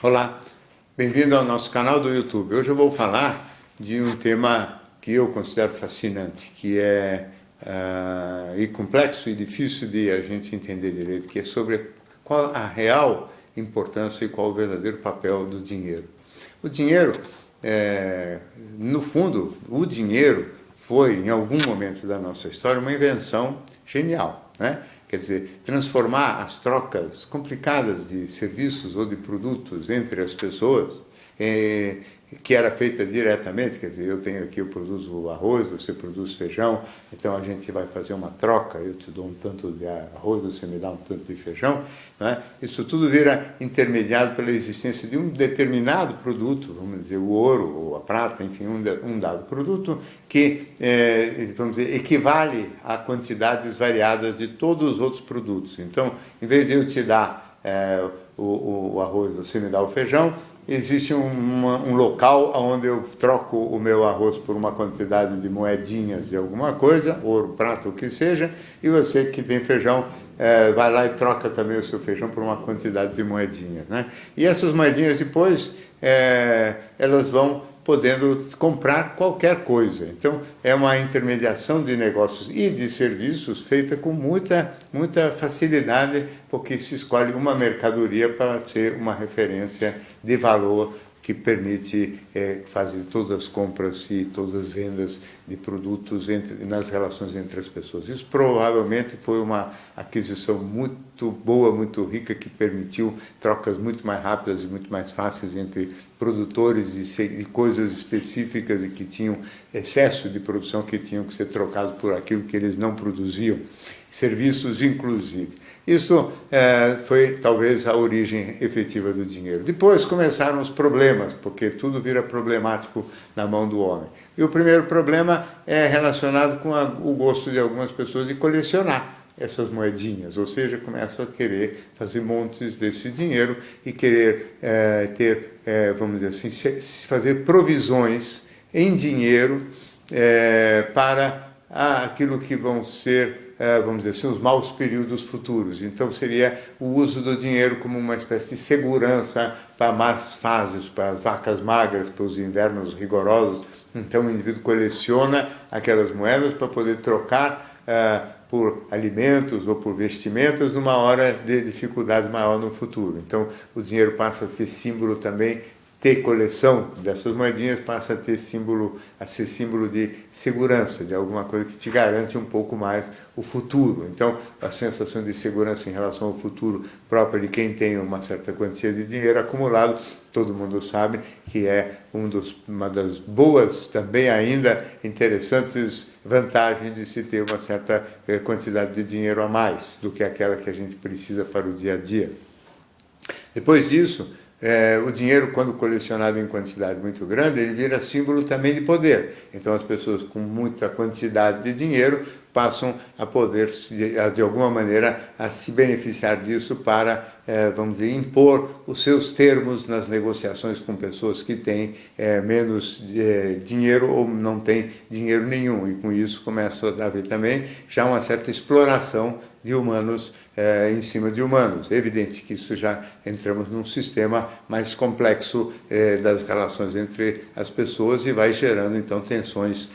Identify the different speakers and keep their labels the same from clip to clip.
Speaker 1: Olá, bem-vindo ao nosso canal do YouTube. Hoje eu vou falar de um tema que eu considero fascinante, que é e complexo e difícil de a gente entender direito, que é sobre qual a real importância e qual o verdadeiro papel do dinheiro. O dinheiro, no fundo, o dinheiro foi, em algum momento da nossa história, uma invenção genial, né? Quer dizer, transformar as trocas complicadas de serviços ou de produtos entre as pessoas, que era feita diretamente, quer dizer, eu produzo arroz, você produz feijão, então a gente vai fazer uma troca, eu te dou um tanto de arroz, você me dá um tanto de feijão, né? Isso tudo vira intermediado pela existência de um determinado produto, vamos dizer, o ouro ou a prata, enfim, um dado produto que, vamos dizer, equivale a quantidades variadas de todos os outros produtos. Então, em vez de eu te dar o arroz, você me dá o feijão, existe um local onde eu troco o meu arroz por uma quantidade de moedinhas de alguma coisa, ouro, prata, o que seja, e você que tem feijão vai lá e troca também o seu feijão por uma quantidade de moedinhas, né? E essas moedinhas depois, elas vão podendo comprar qualquer coisa. Então, é uma intermediação de negócios e de serviços feita com muita facilidade, porque se escolhe uma mercadoria para ser uma referência de valor que permite fazer todas as compras e todas as vendas de produtos nas relações entre as pessoas. Isso provavelmente foi uma aquisição muito boa, muito rica, que permitiu trocas muito mais rápidas e muito mais fáceis entre produtores de coisas específicas e que tinham excesso de produção que tinham que ser trocados por aquilo que eles não produziam, serviços inclusive. Isso foi talvez a origem efetiva do dinheiro. Depois começaram os problemas, porque tudo vira problemático na mão do homem. E o primeiro problema é relacionado com o gosto de algumas pessoas de colecionar essas moedinhas, ou seja, começam a querer fazer montes desse dinheiro e querer vamos dizer assim, fazer provisões em dinheiro para aquilo que vão ser, vamos dizer assim, os maus períodos futuros. Então seria o uso do dinheiro como uma espécie de segurança para más fases, para as vacas magras, para os invernos rigorosos. Então o indivíduo coleciona aquelas moedas para poder trocar por alimentos ou por vestimentas numa hora de dificuldade maior no futuro. Então o dinheiro passa a ser símbolo também, ter coleção dessas moedinhas passa a ser símbolo de segurança, de alguma coisa que te garante um pouco mais o futuro. Então, a sensação de segurança em relação ao futuro própria de quem tem uma certa quantia de dinheiro acumulado, todo mundo sabe que é uma das boas, também ainda interessantes vantagens de se ter uma certa quantidade de dinheiro a mais do que aquela que a gente precisa para o dia a dia. Depois disso, o dinheiro, quando colecionado em quantidade muito grande, ele vira símbolo também de poder. Então as pessoas com muita quantidade de dinheiro passam a poder, de alguma maneira, a se beneficiar disso para, vamos dizer, impor os seus termos nas negociações com pessoas que têm menos dinheiro ou não têm dinheiro nenhum. E com isso começa a haver também já uma certa exploração de humanos em cima de humanos. É evidente que isso já entramos num sistema mais complexo das relações entre as pessoas e vai gerando então tensões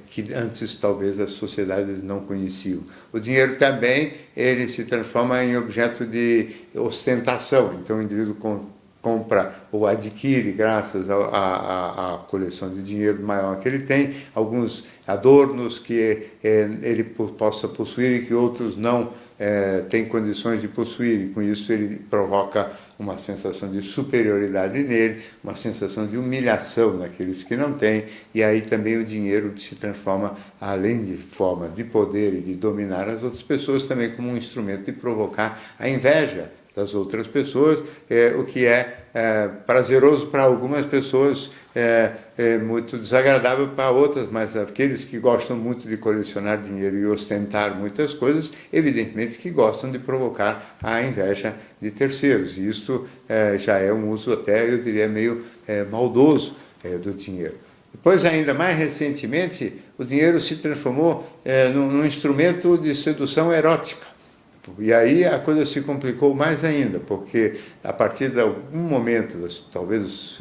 Speaker 1: que antes talvez as sociedades não conheciam. O dinheiro também ele se transforma em objeto de ostentação. Então o indivíduo compra ou adquire, graças à coleção de dinheiro maior que ele tem, alguns adornos que ele possa possuir e que outros não têm condições de possuir, e com isso ele provoca uma sensação de superioridade nele, uma sensação de humilhação naqueles que não têm, e aí também o dinheiro se transforma, além de forma de poder e de dominar as outras pessoas, também como um instrumento de provocar a inveja das outras pessoas, o que é prazeroso para algumas pessoas, muito desagradável para outras, mas aqueles que gostam muito de colecionar dinheiro e ostentar muitas coisas, evidentemente que gostam de provocar a inveja de terceiros, e isto já é um uso até, eu diria, meio maldoso do dinheiro. Depois, ainda mais recentemente, o dinheiro se transformou num instrumento de sedução erótica. E aí a coisa se complicou mais ainda, porque a partir de algum momento, talvez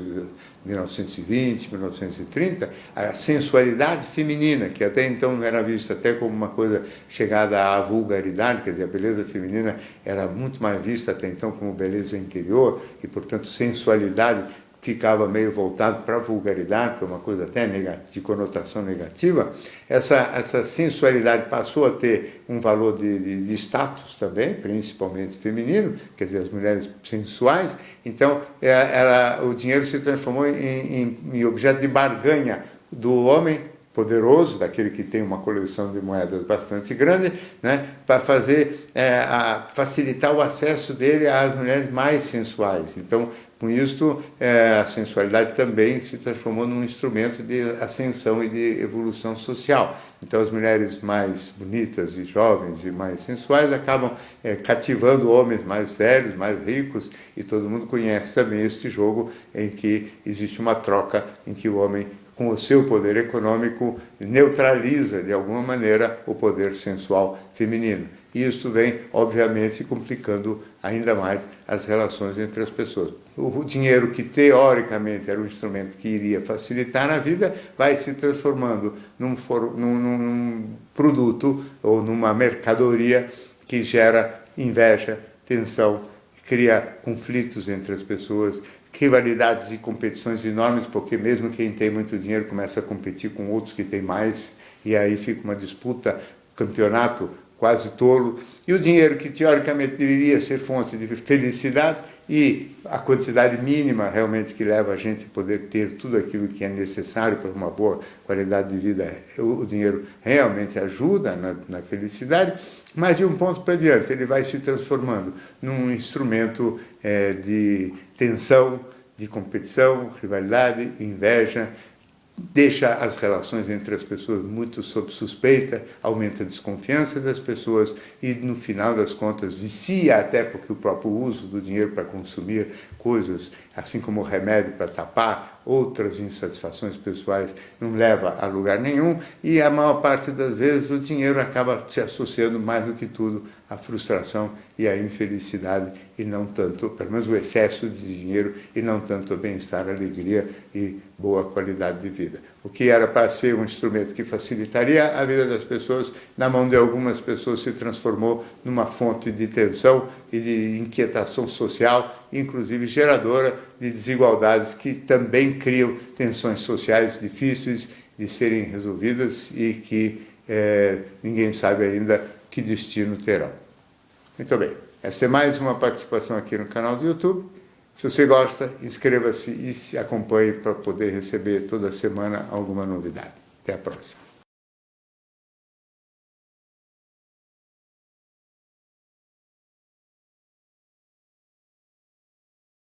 Speaker 1: 1920, 1930, a sensualidade feminina, que até então não era vista até como uma coisa chegada à vulgaridade, quer dizer, a beleza feminina era muito mais vista até então como beleza interior, e portanto sensualidade ficava meio voltado para a vulgaridade, para uma coisa até de conotação negativa. Essa sensualidade passou a ter um valor de status também, principalmente feminino, quer dizer, as mulheres sensuais. Então, o dinheiro se transformou em objeto de barganha do homem poderoso, daquele que tem uma coleção de moedas bastante grande, né, para facilitar o acesso dele às mulheres mais sensuais. Então, com isto, a sensualidade também se transformou num instrumento de ascensão e de evolução social. Então, as mulheres mais bonitas e jovens e mais sensuais acabam cativando homens mais velhos, mais ricos, e todo mundo conhece também este jogo em que existe uma troca, em que o homem, com o seu poder econômico, neutraliza, de alguma maneira, o poder sensual feminino. E isso vem, obviamente, complicando ainda mais as relações entre as pessoas. O dinheiro, que teoricamente era um instrumento que iria facilitar a vida, vai se transformando num produto ou numa mercadoria que gera inveja, tensão, cria conflitos entre as pessoas, rivalidades e competições enormes, porque mesmo quem tem muito dinheiro começa a competir com outros que têm mais, e aí fica uma disputa, campeonato quase tolo. E o dinheiro, que teoricamente deveria ser fonte de felicidade, e a quantidade mínima realmente que leva a gente a poder ter tudo aquilo que é necessário para uma boa qualidade de vida, o dinheiro realmente ajuda na felicidade, mas de um ponto para diante ele vai se transformando num instrumento de tensão, de competição, rivalidade, inveja, deixa as relações entre as pessoas muito sob suspeita, aumenta a desconfiança das pessoas e, no final das contas, vicia até, porque o próprio uso do dinheiro para consumir coisas, assim como o remédio para tapar outras insatisfações pessoais, não leva a lugar nenhum, e a maior parte das vezes o dinheiro acaba se associando mais do que tudo à frustração e à infelicidade, e não tanto, pelo menos o excesso de dinheiro, e não tanto o bem-estar, alegria e boa qualidade de vida. O que era para ser um instrumento que facilitaria a vida das pessoas, na mão de algumas pessoas se transformou numa fonte de tensão e de inquietação social, inclusive geradora de desigualdades que também criam tensões sociais difíceis de serem resolvidas e que ninguém sabe ainda que destino terão. Muito bem, essa é mais uma participação aqui no canal do YouTube. Se você gosta, inscreva-se e se acompanhe para poder receber toda semana alguma novidade. Até a próxima.